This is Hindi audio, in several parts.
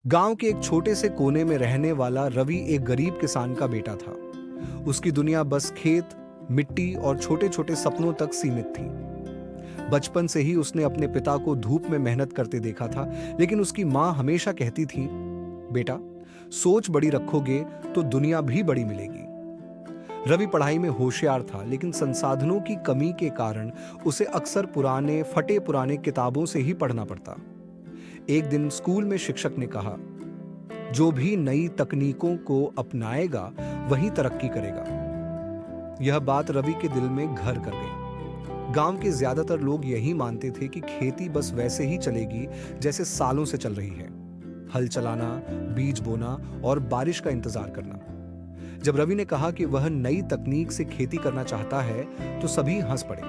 गांव के एक छोटे से कोने में रहने वाला रवि एक गरीब किसान का बेटा था। उसकी दुनिया बस खेत, मिट्टी और छोटे छोटे सपनों तक सीमित थी। बचपन से ही उसने अपने पिता को धूप में मेहनत करते देखा था, लेकिन उसकी माँ हमेशा कहती थी, बेटा, सोच बड़ी रखोगे तो दुनिया भी बड़ी मिलेगी। रवि पढ़ाई में होशियार था, लेकिन संसाधनों की कमी के कारण उसे अक्सर पुराने फटे पुराने किताबों से ही पढ़ना पड़ता। एक दिन स्कूल में शिक्षक ने कहा, जो भी नई तकनीकों को अपनाएगा वही तरक्की करेगा। यह बात रवि के दिल में घर कर गई। गांव के ज्यादातर लोग यही मानते थे कि खेती बस वैसे ही चलेगी जैसे सालों से चल रही है। हल चलाना, बीज बोना और बारिश का इंतजार करना। जब रवि ने कहा कि वह नई तकनीक से खेती करना चाहता है, तो सभी हंस पड़े।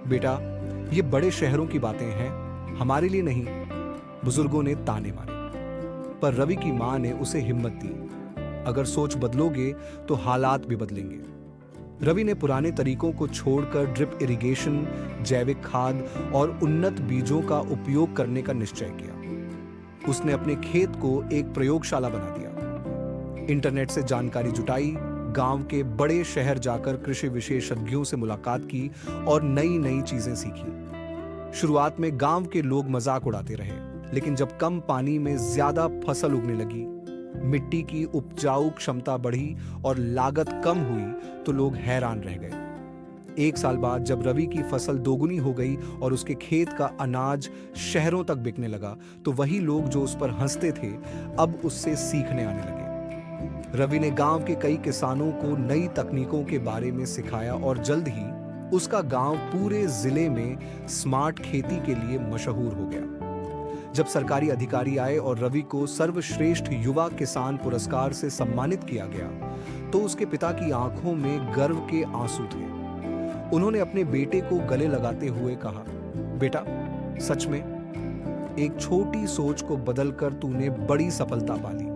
बेटा, ये बड़े शहरों की बातें हैं, हमारे लिए नहीं, बुजुर्गों ने ताने मारे। पर रवि की मां ने उसे हिम्मत दी। अगर सोच बदलोगे तो हालात भी बदलेंगे। रवि ने पुराने तरीकों को छोड़कर ड्रिप इरिगेशन, जैविक खाद और उन्नत बीजों का उपयोग करने का निश्चय किया। उसने अपने खेत को एक प्रयोगशाला बना दिया। इंटरनेट से जानकारी जुटाई, गांव के बड़े शहर जाकर कृषि विशेषज्ञों से मुलाकात की और नई नई चीजें सीखी। शुरुआत में गांव के लोग मजाक उड़ाते रहे, लेकिन जब कम पानी में ज्यादा फसल उगने लगी, मिट्टी की उपजाऊ क्षमता बढ़ी और लागत कम हुई, तो लोग हैरान रह गए। एक साल बाद जब रवि की फसल दोगुनी हो गई और उसके खेत का अनाज शहरों तक बिकने लगा, तो वही लोग जो उस पर हंसते थे, अब उससे सीखने आने लगे। रवि ने गांव के कई किसानों को नई तकनीकों के बारे में सिखाया और जल्द ही उसका गांव पूरे जिले में स्मार्ट खेती के लिए मशहूर हो गया। जब सरकारी अधिकारी आए और रवि को सर्वश्रेष्ठ युवा किसान पुरस्कार से सम्मानित किया गया, तो उसके पिता की आंखों में गर्व के आंसू थे। उन्होंने अपने बेटे को गले लगाते हुए कहा, बेटा, सच में एक छोटी सोच को बदलकर तूने बड़ी सफलता पा ली।